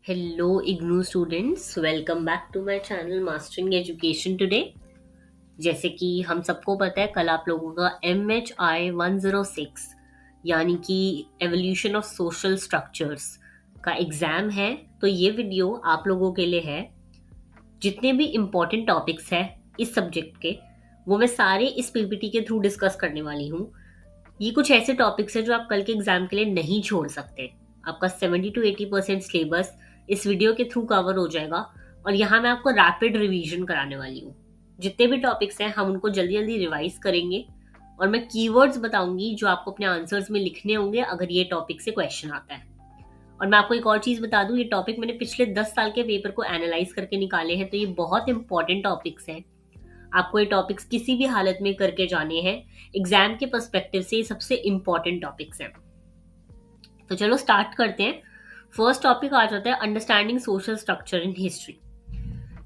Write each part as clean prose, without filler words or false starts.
Hello, IGNU students. Welcome back to my channel Mastering Education today. जैसे कि हम सबको पता है कल आप लोगों का MHI 106 यानी कि एवोल्यूशन ऑफ सोशल स्ट्रक्चर्स का एग्ज़ाम है। तो ये वीडियो आप लोगों के लिए है। जितने भी इम्पोर्टेंट टॉपिक्स हैं इस सब्जेक्ट के वो मैं सारे इस पीपीटी के थ्रू डिस्कस करने वाली हूँ। ये कुछ ऐसे टॉपिक्स हैं जो आप कल के एग्जाम के लिए नहीं छोड़ सकते। आपका 70 to 80% सिलेबस इस वीडियो के थ्रू कवर हो जाएगा और यहाँ मैं आपको रैपिड रिवीजन कराने वाली हूँ। जितने भी टॉपिक्स हैं हम उनको जल्दी जल्दी रिवाइज करेंगे और मैं कीवर्ड्स बताऊंगी जो आपको अपने आंसर्स में लिखने होंगे अगर ये टॉपिक से क्वेश्चन आता है। और मैं आपको एक और चीज़ बता दूं, ये टॉपिक मैंने पिछले 10 साल के पेपर को एनालाइज करके निकाले हैं, तो ये बहुत इंपॉर्टेंट टॉपिक्स हैं। आपको ये टॉपिक्स किसी भी हालत में करके जाने हैं। एग्जाम के पर्सपेक्टिव से ये सबसे इंपॉर्टेंट टॉपिक्स हैं। तो चलो स्टार्ट करते हैं। फर्स्ट टॉपिक आ जाता है understanding social structure in history,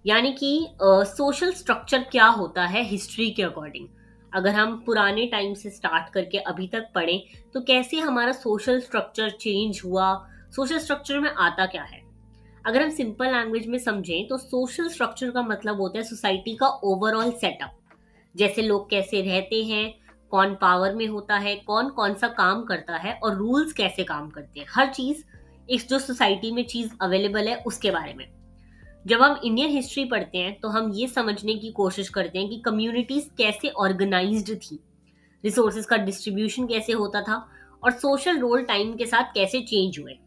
यानी कि सोशल स्ट्रक्चर क्या होता है हिस्ट्री के अकॉर्डिंग। अगर हम पुराने टाइम से स्टार्ट करके अभी तक पढ़ें तो कैसे हमारा सोशल स्ट्रक्चर चेंज हुआ, सोशल स्ट्रक्चर में आता क्या है। अगर हम सिंपल लैंग्वेज में समझें तो सोशल स्ट्रक्चर का मतलब होता है सोसाइटी का ओवरऑल सेटअप। जैसे लोग कैसे रहते हैं, कौन पावर में होता है, कौन कौन सा काम करता है और रूल्स कैसे काम करते हैं। हर चीज इस जो सोसाइटी में चीज अवेलेबल है उसके बारे में। जब हम इंडियन हिस्ट्री पढ़ते हैं तो हम ये समझने की कोशिश करते हैं कि कम्युनिटीज कैसे ऑर्गेनाइज्ड थी, रिसोर्सेज का डिस्ट्रीब्यूशन कैसे होता था और सोशल रोल टाइम के साथ कैसे चेंज हुए।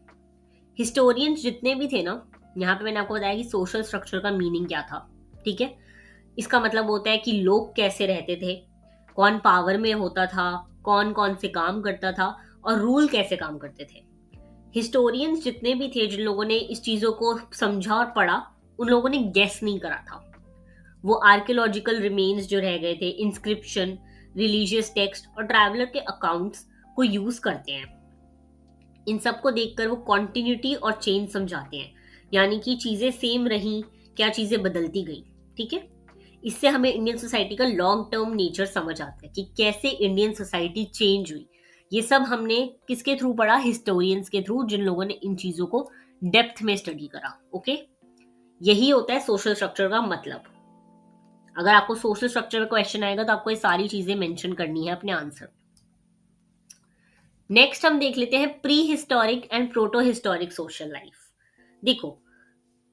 हिस्टोरियंस जितने भी थे ना, यहाँ पे मैंने आपको बताया कि सोशल स्ट्रक्चर का मीनिंग क्या था। ठीक है, इसका मतलब होता है कि लोग कैसे रहते थे, कौन पावर में होता था, कौन कौन से काम करता था और रूल कैसे काम करते थे। हिस्टोरियंस जितने भी थे, जिन लोगों ने इस चीजों को समझा और पढ़ा, उन लोगों ने गेस नहीं करा था। वो आर्कियोलॉजिकल रिमेन्स जो रह गए थे, इंस्क्रिप्शन, रिलीजियस टेक्स्ट और ट्रैवलर के अकाउंट्स को यूज करते हैं। इन सबको देखकर वो कॉन्टिन्यूटी और चेंज समझाते हैं, यानी कि चीजें सेम रही, क्या चीजें बदलती गई। ठीक है, इससे हमें इंडियन सोसाइटी का लॉन्ग टर्म नेचर समझ आता है कि कैसे इंडियन सोसाइटी चेंज हुई। ये सब हमने किसके थ्रू पढ़ा? हिस्टोरियंस के थ्रू, जिन लोगों ने इन चीजों को डेप्थ में स्टडी करा। ओके, यही होता है सोशल स्ट्रक्चर का मतलब। अगर आपको सोशल स्ट्रक्चर में क्वेश्चन आएगा तो आपको ये सारी चीजें मेंशन करनी है अपने आंसर। नेक्स्ट हम देख लेते हैं pre historic and proto historic social life. देखो,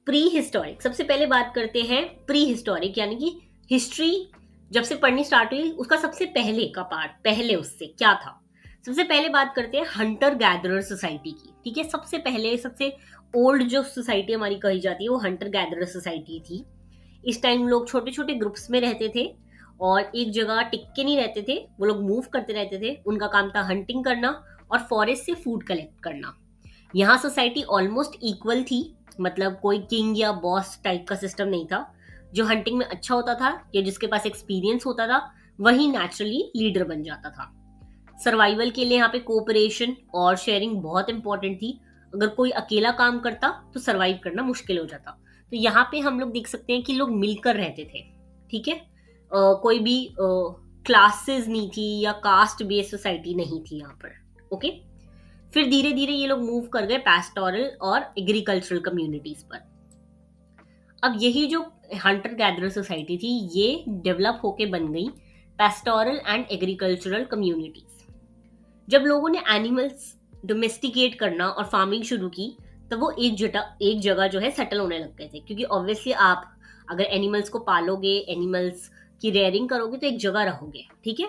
प्री हिस्टोरिक, सबसे पहले बात करते हैं प्री हिस्टोरिक, यानी कि हिस्ट्री जब से पढ़नी स्टार्ट हुई उसका सबसे पहले का पार्ट, पहले उससे क्या था। सबसे पहले बात करते हैं हंटर गैदरर सोसाइटी की। ठीक है, सबसे पहले सबसे ओल्ड जो सोसाइटी हमारी कही जाती है वो हंटर गैदरर सोसाइटी थी। इस टाइम लोग छोटे छोटे ग्रुप्स में रहते थे और एक जगह टिक के नहीं रहते थे, वो लोग मूव करते रहते थे। उनका काम था हंटिंग करना और फॉरेस्ट से फूड कलेक्ट करना। यहाँ सोसाइटी ऑलमोस्ट इक्वल थी, मतलब कोई किंग या बॉस टाइप का सिस्टम नहीं था। जो हंटिंग में अच्छा होता था या जिसके पास एक्सपीरियंस होता था वही नेचुरली लीडर बन जाता था। सर्वाइवल के लिए यहाँ पे कोऑपरेशन और शेयरिंग बहुत इंपॉर्टेंट थी। अगर कोई अकेला काम करता तो सर्वाइव करना मुश्किल हो जाता। तो यहाँ पे हम लोग देख सकते हैं कि लोग मिलकर रहते थे। ठीक है, कोई भी क्लासेस नहीं थी या कास्ट बेस्ड सोसाइटी नहीं थी यहाँ पर। ओके, फिर धीरे धीरे ये लोग मूव कर गए पैस्टोरल और एग्रीकल्चरल कम्युनिटीज पर। अब यही जो हंटर गैदरर सोसाइटी थी ये डेवलप होके बन गई पैस्टोरल एंड एग्रीकल्चरल कम्युनिटीज। जब लोगों ने एनिमल्स डोमेस्टिकेट करना और फार्मिंग शुरू की तब वो एक जगह जो है सेटल होने लग गए थे, क्योंकि ऑब्वियसली आप अगर एनिमल्स को पालोगे, एनिमल्स की रेयरिंग करोगे तो एक जगह रहोगे। ठीक है,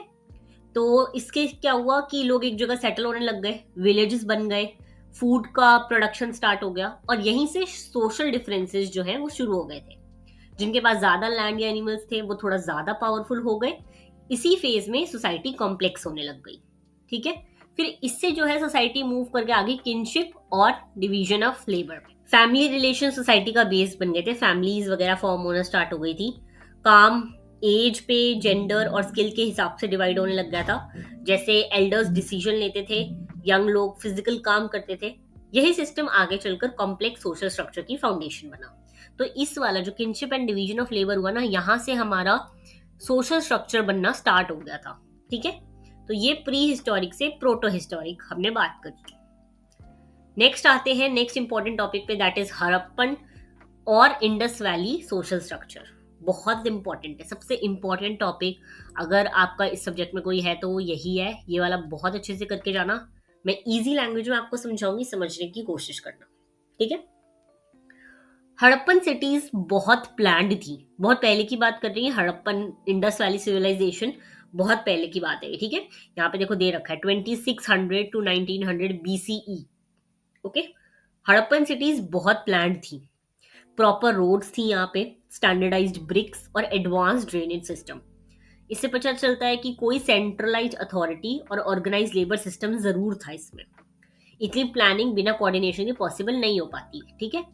तो इसके क्या हुआ कि लोग एक जगह सेटल होने लग गए, विलेजेस बन गए, फूड का प्रोडक्शन स्टार्ट हो गया और यहीं से सोशल डिफरेंसेस जो है वो शुरू हो गए थे। जिनके पास ज्यादा लैंड या एनिमल्स थे वो थोड़ा ज्यादा पावरफुल हो गए। इसी फेज में सोसाइटी कॉम्प्लेक्स होने लग गई। ठीक है, फिर इससे जो है सोसाइटी मूव करके आगे किनशिप और division of labour, family relation society का बेस बन गए थे। फैमिलीज वगैरह फॉर्म होना स्टार्ट हो गई थी। काम एज पे, जेंडर और स्किल के हिसाब से डिवाइड होने लग गया था। जैसे एल्डर्स डिसीजन लेते थे, यंग लोग फिजिकल काम करते थे। यही सिस्टम आगे चलकर कॉम्प्लेक्स सोशल स्ट्रक्चर की फाउंडेशन बना। तो इस वाला जो kinship and division of labour हुआ ना, यहाँ से हमारा सोशल स्ट्रक्चर बनना स्टार्ट हो गया था। ठीक है, तो ये प्री हिस्टोरिक से प्रोटो हिस्टोरिक हमने बात करी। नेक्स्ट आते हैं नेक्स्ट इंपॉर्टेंट टॉपिक पे, दैट इज हड़प्पन और इंडस वैली सोशल स्ट्रक्चर। बहुत इंपॉर्टेंट है, सबसे इंपॉर्टेंट टॉपिक अगर आपका इस सब्जेक्ट में कोई है तो वो यही है। ये वाला बहुत अच्छे से करके जाना, मैं इजी लैंग्वेज में आपको समझाऊंगी, समझने की कोशिश करना, ठीक है। हड़प्पन सिटीज बहुत प्लान्ड थी, बहुत पहले की बात कर रही है। हड़प्पन इंडस वैली सिविलाइजेशन बहुत पहले की बात है, ठीक है। यहाँ पे देखो दे रखा है 2600 to 1900 BCE। Okay, Harappan cities बहुत प्लान्ड थी, प्रॉपर रोड्स थी यहाँ पे, स्टैंडर्डाइज्ड ब्रिक्स और एडवांस ड्रेनेज सिस्टम। इससे पता चलता है कि कोई सेंट्रलाइज अथॉरिटी और ऑर्गेनाइज लेबर सिस्टम जरूर था इसमें। इतनी प्लानिंग बिना कोऑर्डिनेशन के पॉसिबल नहीं हो पाती, ठीक है।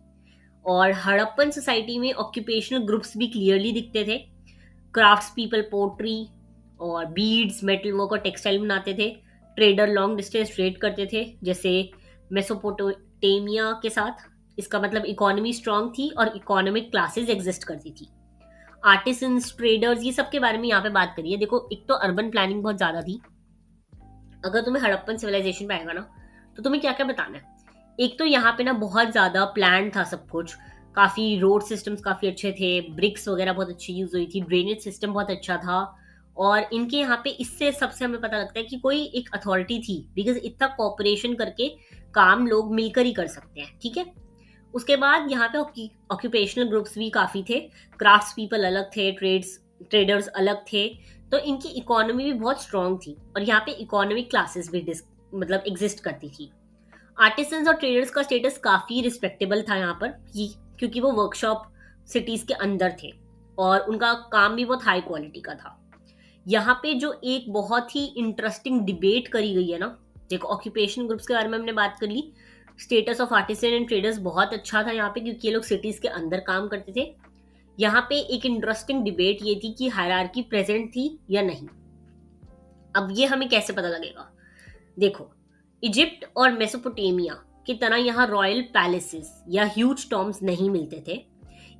और हड़प्पन सोसाइटी में ऑक्यूपेशनल ग्रुप्स भी क्लियरली दिखते थे। क्राफ्ट्स पीपल पोट्री और बीड्स, मेटल वर्क और टेक्सटाइल बनाते थे। ट्रेडर लॉन्ग डिस्टेंस ट्रेड करते थे, जैसे मेसोपोटामिया के साथ। इसका मतलब इकोनॉमी स्ट्रांग थी और इकोनॉमिक क्लासेस एग्जिस्ट करती थी। आर्टिसंस, ट्रेडर्स, ये सब के बारे में यहाँ पे बात करिए। देखो, एक तो अर्बन प्लानिंग बहुत ज्यादा थी। अगर तुम्हें हड़प्पन सिविलाइजेशन पे आएगा ना, तो तुम्हें क्या क्या बताना है। एक तो यहाँ पे ना बहुत ज्यादा प्लान था सब कुछ, काफी रोड सिस्टम्स काफी अच्छे थे, ब्रिक्स वगैरह बहुत अच्छी यूज हुई थी, ड्रेनेज सिस्टम बहुत अच्छा था। और इनके यहाँ पे इससे सबसे हमें पता लगता है कि कोई एक अथॉरिटी थी, बिकॉज इतना कॉपरेशन करके काम लोग मिलकर ही कर सकते हैं, ठीक है। उसके बाद यहाँ पे ऑक्यूपेशनल ग्रुप्स भी काफी थे। क्राफ्ट्स पीपल अलग थे, ट्रेडर्स अलग थे। तो इनकी इकोनॉमी भी बहुत स्ट्रांग थी और यहाँ पे इकोनॉमिक क्लासेस भी मतलब एग्जिस्ट करती थी। आर्टिसंस और ट्रेडर्स का स्टेटस काफी रिस्पेक्टेबल था यहाँ पर, क्योंकि वो वर्कशॉप सिटीज के अंदर थे और उनका काम भी बहुत हाई क्वालिटी का था। यहाँ पे जो एक बहुत ही इंटरेस्टिंग डिबेट करी गई है ना, देखो ऑक्यूपेशन ग्रुप्स के बारे में हमने बात कर ली। Status of artisan and traders बहुत अच्छा था यहाँ पे, क्योंकि ये लोग सिटीज के अंदर काम करते थे। यहाँ पे एक इंटरेस्टिंग डिबेट ये थी कि हायरार्की प्रेजेंट थी या नहीं। अब ये हमें कैसे पता लगेगा, देखो इजिप्ट और मेसोपोटामिया की तरह यहाँ रॉयल पैलेसेस या ह्यूज टॉम्स नहीं मिलते थे।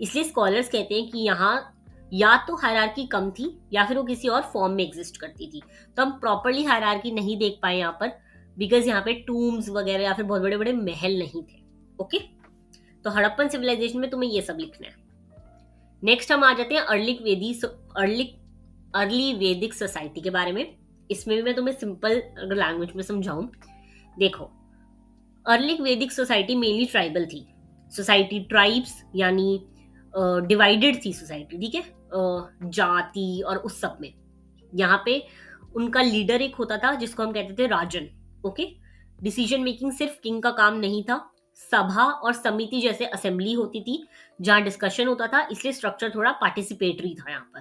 इसलिए स्कॉलर्स कहते हैं कि यहाँ या तो हायरार्की कम थी या फिर वो किसी और फॉर्म में एग्जिस्ट करती थी। तो हम प्रॉपरली हायरार्की नहीं देख पाए यहाँ पर, बिकॉज यहाँ पे टूम्स वगैरह या फिर बहुत बड़े बड़े महल नहीं थे। ओके, तो हड़प्पन सिविलाइजेशन में तुम्हें ये सब लिखना है। नेक्स्ट हम आ जाते हैं अर्ली वैदिक सोसाइटी के बारे में। इसमें भी मैं तुम्हें सिंपल लैंग्वेज में समझाऊं। देखो, अर्ली वैदिक सोसाइटी मेनली ट्राइबल थी। सोसाइटी ट्राइब्स यानी डिवाइडेड थी सोसाइटी, ठीक है, जाति और उस सब में। यहाँ पे उनका लीडर एक होता था जिसको हम कहते थे राजन। ओके, डिसीजन मेकिंग सिर्फ किंग का काम नहीं था, सभा और समिति जैसे असेंबली होती थी जहां डिस्कशन होता था। इसलिए स्ट्रक्चर थोड़ा पार्टिसिपेटरी था यहाँ पर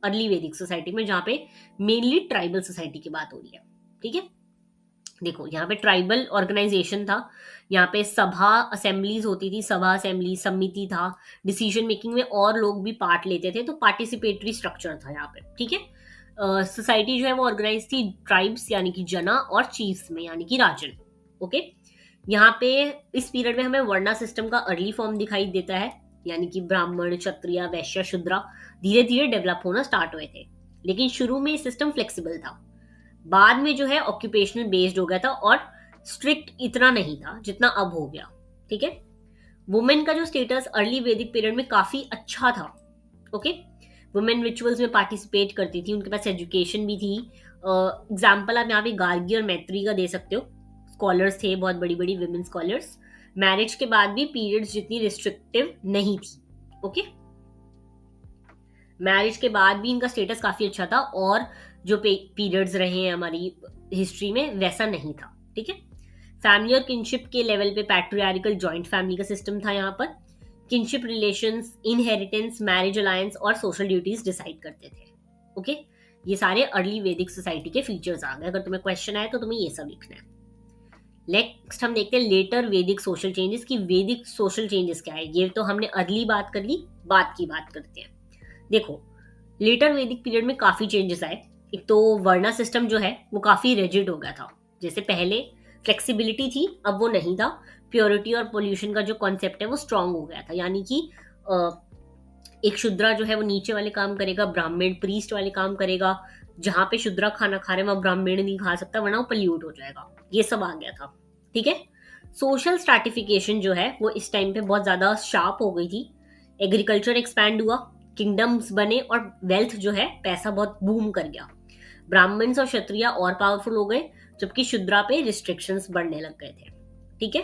अर्ली वैदिक सोसाइटी में, जहाँ पे मेनली ट्राइबल सोसाइटी की बात हो रही है, ठीक है। देखो, यहाँ पे ट्राइबल ऑर्गेनाइजेशन था, यहाँ पे सभा असेंबलीज होती थी, सभा असेंबली समिति था, डिसीजन मेकिंग में और लोग भी पार्ट लेते थे, तो पार्टिसिपेटरी स्ट्रक्चर था यहाँ पे, ठीक है। सोसाइटी जो है वो ऑर्गेनाइज थी ट्राइब्स यानी कि जना और चीफ्स में यानी कि राजन। ओके, यहाँ पे इस पीरियड में हमें वर्णा सिस्टम का अर्ली फॉर्म दिखाई देता है, यानी कि ब्राह्मण, क्षत्रिय, वैश्य, शूद्रा धीरे धीरे डेवलप होना स्टार्ट हुए थे। लेकिन शुरू में सिस्टम फ्लेक्सिबल था, बाद में जो है ऑक्यूपेशनल बेस्ड हो गया था और स्ट्रिक्ट इतना नहीं था जितना अब हो गया, ठीक है। वुमेन का जो स्टेटस अर्ली वैदिक पीरियड में काफी अच्छा था। ओके, वुमेन रिचुअल्स में पार्टिसिपेट करती थी, उनके पास एजुकेशन भी थी। एग्जाम्पल आप यहाँ पे गार्गी और मैत्री का दे सकते हो, स्कॉलर्स थे, बहुत बड़ी बड़ी विमेन स्कॉलर्स। मैरिज के बाद भी पीरियड्स जितनी रिस्ट्रिक्टिव नहीं थी। ओके, मैरिज के बाद भी इनका स्टेटस काफी अच्छा था और जो पीरियड्स रहे हैं हमारी हिस्ट्री में वैसा नहीं था, ठीक है। फैमिली और किनशिप के लेवल पे पैट्रियार्कल जॉइंट फैमिली का सिस्टम था यहाँ पर। Kinship relations, inheritance, marriage alliance और सोशल ड्यूटीज डिसाइड करते थे। ओके, ये सारे अर्ली वैदिक सोसाइटी के फीचर्स आ गए। अगर तुम्हें क्वेश्चन आए तो तुम्हें ये सब लिखना है। नेक्स्ट हम देखते हैं लेटर वैदिक सोशल चेंजेस की वैदिक सोशल चेंजेस क्या है। ये तो हमने अर्ली बात कर ली, बाद की बात करते हैं। देखो, लेटर वैदिक पीरियड में काफी चेंजेस आए। एक तो वर्णा सिस्टम जो है वो काफी रिजिड हो गया था। जैसे पहले फ्लेक्सिबिलिटी थी, अब वो नहीं था। प्योरिटी और पोल्यूशन का जो कॉन्सेप्ट है वो स्ट्रांग हो गया था, यानी कि एक शूद्रा जो है वो नीचे वाले काम करेगा, ब्राह्मण प्रीस्ट वाले काम करेगा। जहां पे शूद्रा खाना खा रहे हैं वहां ब्राह्मण नहीं खा सकता, वरना वो पल्यूट हो जाएगा। ये सब आ गया था, ठीक है। सोशल स्ट्रैटिफिकेशन जो है वो इस टाइम पे बहुत ज्यादा शार्प हो गई थी। एग्रीकल्चर एक्सपैंड हुआ, किंगडम्स बने और वेल्थ जो है पैसा बहुत बूम कर गया। ब्राह्मण्स और क्षत्रिय और पावरफुल हो गए, जबकि शूद्रा पे रिस्ट्रिक्शंस बढ़ने लग गए थे। ठीक है,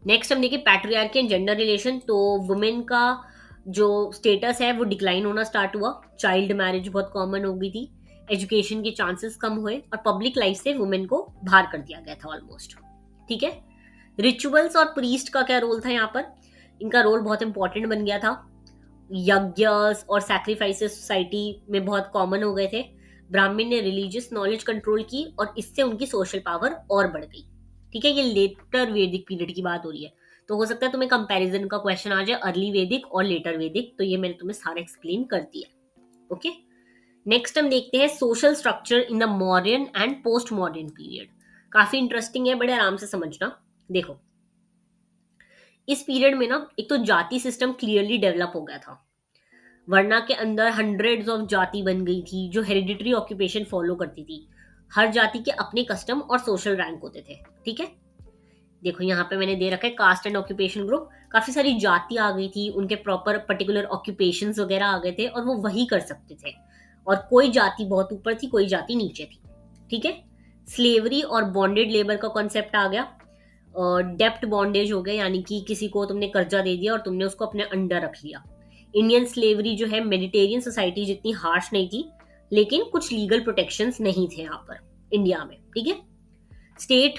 नेक्स्ट हम देखिए पैट्रियार्की एंड जेंडर रिलेशन। तो वुमेन का जो स्टेटस है वो डिक्लाइन होना स्टार्ट हुआ, चाइल्ड मैरिज बहुत कॉमन हो गई थी, एजुकेशन के चांसेस कम हुए और पब्लिक लाइफ से वुमेन को बाहर कर दिया गया था ऑलमोस्ट। ठीक है, रिचुअल्स और प्रीस्ट का क्या रोल था यहाँ पर? इनका रोल बहुत इंपॉर्टेंट बन गया था। यज्ञ और सैक्रिफाइसेस सोसाइटी में बहुत कॉमन हो गए थे। ब्राह्मण ने रिलीजियस नॉलेज कंट्रोल की और इससे उनकी सोशल पावर और बढ़ गई। ठीक है, ये लेटर वैदिक पीरियड की बात हो रही है, तो हो सकता है तुम्हें कंपैरिजन का क्वेश्चन आ जाए अर्ली वैदिक और लेटर वैदिक, तो ये मैंने तुम्हें सारा एक्सप्लेन कर दिया। ओके, नेक्स्ट हम देखते हैं social structure in the modern and post modern period. काफी इंटरेस्टिंग है, बड़े आराम से समझना। देखो, इस पीरियड में ना एक तो जाति सिस्टम क्लियरली डेवलप हो गया था। वर्णा के अंदर हंड्रेड्स ऑफ जाति बन गई थी जो हेरिडिटरी ऑक्यूपेशन फॉलो करती थी। हर जाति के अपने कस्टम और सोशल रैंक होते थे। ठीक है, देखो यहाँ पे मैंने दे रखा है कास्ट एंड ऑक्यूपेशन ग्रुप। काफी सारी जाति आ गई थी, उनके प्रॉपर पर्टिकुलर ऑक्यूपेशन वगैरह आ गए थे और वो वही कर सकते थे। और कोई जाति बहुत ऊपर थी, कोई जाति नीचे थी। ठीक है, स्लेवरी और बॉन्डेड लेबर का कॉन्सेप्ट आ गया। डेप्ट बॉन्डेज हो गया, यानी कि किसी को तुमने कर्जा दे दिया और तुमने उसको अपने अंडर रख लिया। इंडियन स्लेवरी जो है मेडिटेरियन सोसाइटी जितनी हार्श नहीं थी, लेकिन कुछ लीगल प्रोटेक्शंस नहीं थे यहाँ पर इंडिया में। ठीक है, state,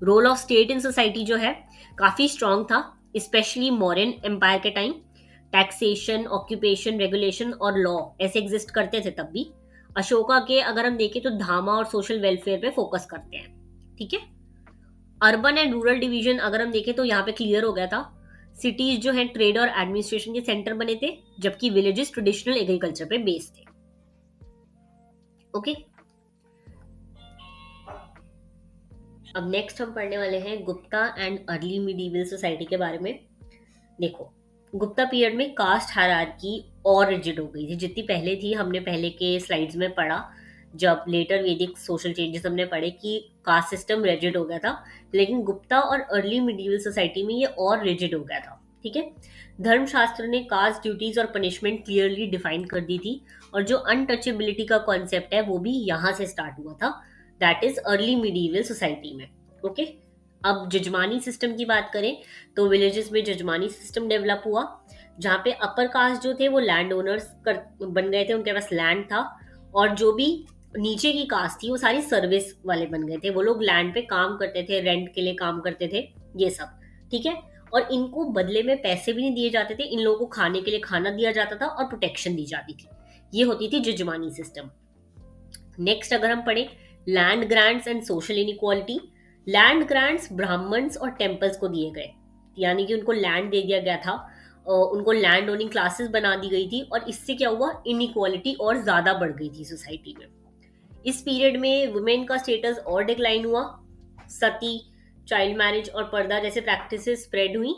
role of state in society जो है काफी स्ट्रांग था, स्पेशली मौर्यन एम्पायर के टाइम। टैक्सेशन, ऑक्यूपेशन, रेगुलेशन और लॉ ऐसे एग्जिस्ट करते थे तब भी। अशोका के अगर हम देखें तो धामा और सोशल वेलफेयर पे फोकस करते हैं। ठीक है, अर्बन एंड रूरल डिवीजन अगर हम देखें तो यहाँ पे क्लियर हो गया था। सिटीज जो है ट्रेड और एडमिनिस्ट्रेशन के सेंटर बने थे, जबकि विलेजेस ट्रेडिशनल एग्रीकल्चर पे बेस्ड थे। ओके, अब नेक्स्ट हम पढ़ने वाले हैं Gupta and early medieval society के बारे में। देखो, गुप्ता पीरियड में कास्ट हायरार्की और रिजिड हो गई थी, जितनी पहले थी हमने पहले के स्लाइड्स में पढ़ा। जब लेटर वैदिक सोशल चेंजेस हमने पढ़े कि कास्ट सिस्टम रिजिड हो गया था, लेकिन गुप्ता और अर्ली मिडीवल सोसाइटी में ये और रिजिड हो गया था। ठीक है, धर्मशास्त्र ने कास्ट ड्यूटीज और पनिशमेंट क्लियरली डिफाइन कर दी थी, और जो अनटचेबिलिटी का कॉन्सेप्ट है वो भी यहाँ से स्टार्ट हुआ था, that is early medieval society में। ओके, अब जजमानी सिस्टम की बात करें तो विलेजेस में जजमानी सिस्टम डेवलप हुआ, जहाँ पे अपर कास्ट जो थे वो लैंड ओनर्स बन गए थे, उनके पास लैंड था। और जो भी नीचे की कास्ट थी वो सारी सर्विस वाले बन गए थे, वो लोग लैंड पे काम करते थे, रेंट के लिए काम करते थे, ये सब। ठीक है, और इनको बदले में पैसे भी नहीं दिए जाते थे, इन लोगों को खाने के लिए खाना दिया जाता था और प्रोटेक्शन दी जाती थी। ये होती थी जजमानी सिस्टम। नेक्स्ट अगर हम पढ़े land grants and social inequality. Land grants Brahmins और टेम्पल्स को दिए गए, यानी कि उनको लैंड दे दिया गया था, उनको लैंड ओनिंग क्लासेस बना दी गई थी, और इससे क्या हुआ, इनइक्वालिटी और ज्यादा बढ़ गई थी सोसाइटी में। इस पीरियड में वुमेन का स्टेटस और डिक्लाइन हुआ, सती, चाइल्ड मैरिज और पर्दा जैसे प्रैक्टिसेस स्प्रेड हुई,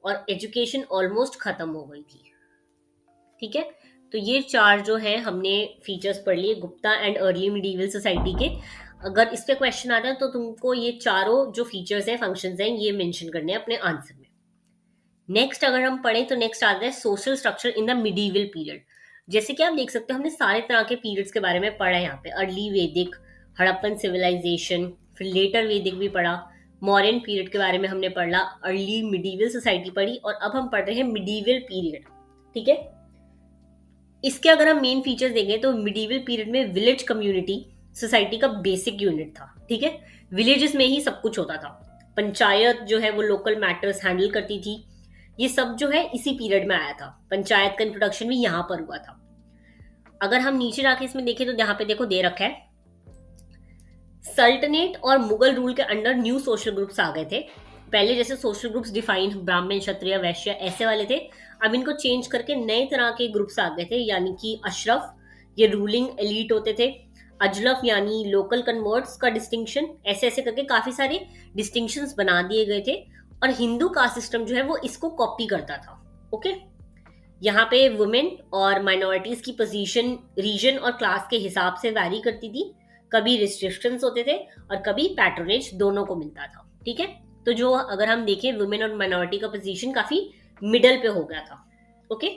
और एजुकेशन ऑलमोस्ट खत्म हो गई थी। ठीक है, तो ये चार जो है हमने फीचर्स पढ़ लिए Gupta and early medieval society के। अगर इस पे क्वेश्चन आता है तो तुमको ये चारों जो फीचर्स हैं, फंक्शंस हैं, ये मेंशन करने हैं अपने आंसर में। नेक्स्ट अगर हम पढ़ें तो नेक्स्ट आता है social structure in the medieval period. जैसे कि आप देख सकते हो हमने सारे तरह के पीरियड्स के बारे में पढ़ा है यहाँ पे। अर्ली वैदिक, हड़प्पन सिविलाइजेशन, फिर लेटर वैदिक भी पढ़ा, मॉडर्न पीरियड के बारे में हमने पढ़ा, अर्ली मिडीवल सोसाइटी पढ़ी, और अब हम पढ़ रहे हैं मिडीवल पीरियड। ठीक है, इसके अगर हम मेन फीचर्स देखें तो मिडीवल पीरियड में विलेज कम्युनिटी सोसाइटी का बेसिक यूनिट था। ठीक है, विलेजेस में ही सब कुछ होता था। पंचायत जो है वो लोकल मैटर्स हैंडल करती थी। ये सब जो है इसी पीरियड में आया था। पंचायत का इंट्रोडक्शन भी यहाँ पर हुआ था। अगर हम नीचे जाके इसमें देखें तो यहाँ पे देखो दे रखा है, सल्टनेट और मुगल रूल के अंडर न्यू सोशल ग्रुप्स आ गए थे। पहले जैसे सोशल ग्रुप्स डिफाइन ब्राह्मण, क्षत्रिय, वैश्य ऐसे वाले थे, अब इनको चेंज करके नए तरह के ग्रुप्स आ गए थे, यानी कि अशरफ, ये रूलिंग एलीट होते थे, अजलफ यानी लोकल कन्वर्ट्स का डिस्टिंक्शन, ऐसे ऐसे करके काफी सारे डिस्टिंक्शंस बना दिए गए थे। और हिंदू कास्ट सिस्टम जो है वो इसको कॉपी करता था। ओके, यहाँ पे वुमेन और माइनॉरिटीज की पोजीशन रीजन और क्लास के हिसाब से वैरी करती थी। कभी रिस्ट्रिक्शंस होते थे और कभी पैट्रोनेज, दोनों को मिलता था। ठीक है, तो जो अगर हम देखें वुमेन और माइनॉरिटी का पोजीशन काफी मिडल पे हो गया था। ओके,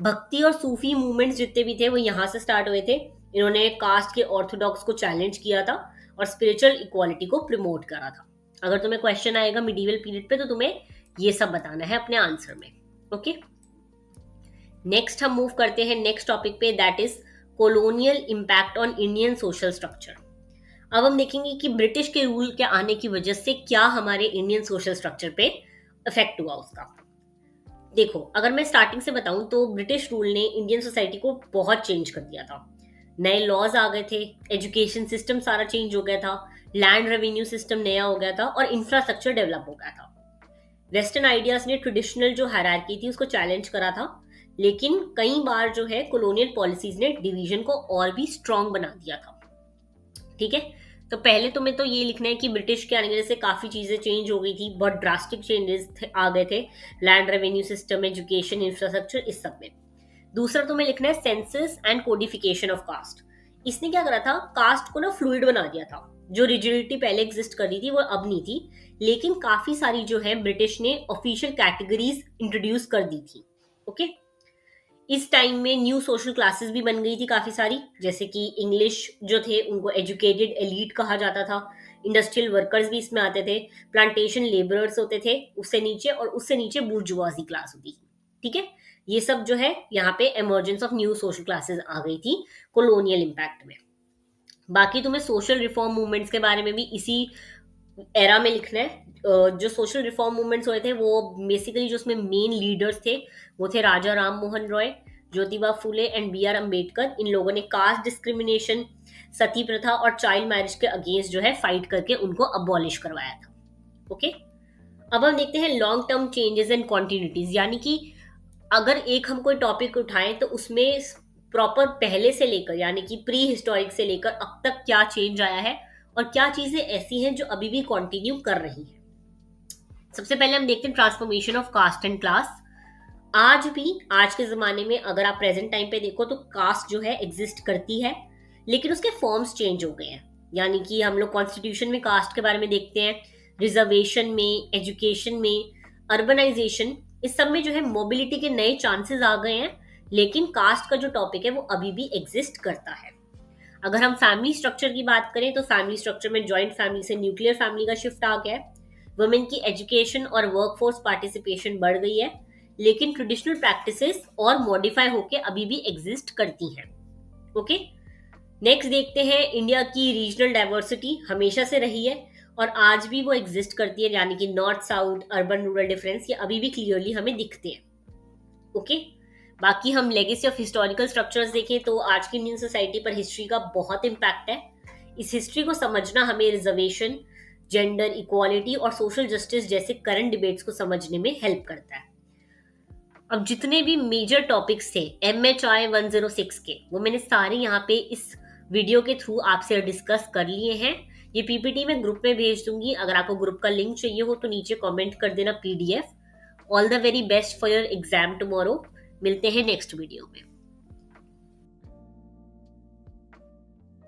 भक्ति और सूफी मूवमेंट्स जितने भी थे वो यहाँ से स्टार्ट हुए थे। इन्होंने कास्ट के ऑर्थोडॉक्स को चैलेंज किया था और स्पिरिचुअल इक्वालिटी को प्रमोट करा था। अगर तुम्हें क्वेश्चन आएगा मिडीवल पीरियड पे तो तुम्हें ये सब बताना है अपने आंसर में। ओके, नेक्स्ट हम मूव करते हैं नेक्स्ट टॉपिक पे, that is colonial impact on Indian social structure. अब हम देखेंगे कि ब्रिटिश के रूल के आने की वजह से क्या हमारे इंडियन सोशल स्ट्रक्चर पे इफेक्ट हुआ उसका। देखो, अगर मैं स्टार्टिंग से बताऊं तो ब्रिटिश रूल ने इंडियन सोसाइटी को बहुत चेंज कर दिया था। नए लॉज आ गए थे, एजुकेशन सिस्टम सारा चेंज हो गया था, लैंड रेवेन्यू सिस्टम नया हो गया था और इंफ्रास्ट्रक्चर डेवलप हो गया था। वेस्टर्न आइडियाज ने ट्रेडिशनल जो हायरार्की थी उसको चैलेंज करा था, लेकिन कई बार जो है कॉलोनियल पॉलिसीज ने डिवीजन को और भी स्ट्रांग बना दिया था। ठीक है, तो पहले तुम्हें तो ये लिखना है कि ब्रिटिश के आने की वजह से काफी चीजें चेंज हो गई थी, बहुत ड्रास्टिक चेंजेस आ गए थे land revenue system, education, infrastructure, इस सब में। दूसरा तुम्हें लिखना है census and codification of caste. इसने क्या करा था, कास्ट को ना फ्लूइड बना दिया था। जो रिजिडिटी पहले एग्जिस्ट कर रही थी वो अब नहीं थी, लेकिन काफी सारी जो है ब्रिटिश ने ऑफिशियल कैटेगरीज इंट्रोड्यूस कर दी थी। ओके, इस टाइम में न्यू सोशल क्लासेस भी बन गई थी काफी सारी, जैसे कि इंग्लिश जो थे उनको एजुकेटेड एलीट कहा जाता था, इंडस्ट्रियल वर्कर्स भी इसमें आते थे, प्लांटेशन लेबरर्स होते थे उससे नीचे, और उससे नीचे बुर्जुआजी क्लास होती थी। ठीक है, ये सब जो है यहाँ पे emergence of new social classes आ गई थी कॉलोनियल इम्पैक्ट में। बाकी तुम्हें सोशल रिफॉर्म मूवमेंट्स के बारे में भी इसी एरा में लिखना है। जो सोशल रिफॉर्म मूवमेंट्स हुए थे वो बेसिकली जो उसमें मेन लीडर्स थे वो थे राजा Ram Mohan Roy, Jyotiba Phule and B are Ambedkar. इन लोगों ने कास्ट डिस्क्रिमिनेशन, सती प्रथा और चाइल्ड मैरिज के अगेंस्ट जो है फाइट करके उनको अबॉलिश करवाया था। ओके, अब हम देखते हैं लॉन्ग टर्म चेंजेस एंड कॉन्टिन्यूटीज, यानी कि अगर एक हम कोई टॉपिक उठाएं तो उसमें प्रॉपर पहले से लेकर यानी कि प्री हिस्टोरिक से लेकर अब तक क्या चेंज आया है और क्या चीजें ऐसी हैं जो अभी भी कंटिन्यू कर रही हैं। सबसे पहले हम देखते हैं transformation of caste and class. आज भी आज के जमाने में अगर आप प्रेजेंट टाइम पे देखो तो कास्ट जो है एग्जिस्ट करती है, लेकिन उसके फॉर्म्स चेंज हो गए हैं। यानी कि हम लोग कॉन्स्टिट्यूशन में कास्ट के बारे में देखते हैं, रिजर्वेशन में, एजुकेशन में, अर्बनाइजेशन, इस सब में जो है मोबिलिटी के नए चांसेस आ गए हैं, लेकिन कास्ट का जो टॉपिक है वो अभी भी एग्जिस्ट करता है। अगर हम फैमिली स्ट्रक्चर की बात करें तो फैमिली स्ट्रक्चर में जॉइंट फैमिली से न्यूक्लियर फैमिली का शिफ्ट आ गया है। वुमेन की एजुकेशन और वर्कफोर्स पार्टिसिपेशन बढ़ गई है, लेकिन ट्रेडिशनल प्रैक्टिसेस और मॉडिफाई होके अभी भी एग्जिस्ट करती हैं। ओके, नेक्स्ट देखते हैं इंडिया की रीजनल डाइवर्सिटी हमेशा से रही है और आज भी वो एग्जिस्ट करती है, यानी कि north south, urban rural difference ये अभी भी क्लियरली हमें दिखते हैं। ओके, बाकी हम लेगेसी ऑफ हिस्टोरिकल स्ट्रक्चर्स देखें तो आज की इंडियन सोसाइटी पर हिस्ट्री का बहुत इम्पैक्ट है। इस हिस्ट्री को समझना हमें रिजर्वेशन, जेंडर इक्वालिटी और सोशल जस्टिस जैसे करंट डिबेट्स को समझने में हेल्प करता है। अब जितने भी मेजर टॉपिक्स थे MHI 106 के वो मैंने सारे यहाँ पे इस वीडियो के थ्रू आपसे डिस्कस कर लिए हैं। ये PPT मैं ग्रुप में भेज दूंगी, अगर आपको ग्रुप का लिंक चाहिए हो तो नीचे कमेंट कर देना PDF। All the very best for your exam tomorrow. मिलते हैं नेक्स्ट वीडियो में।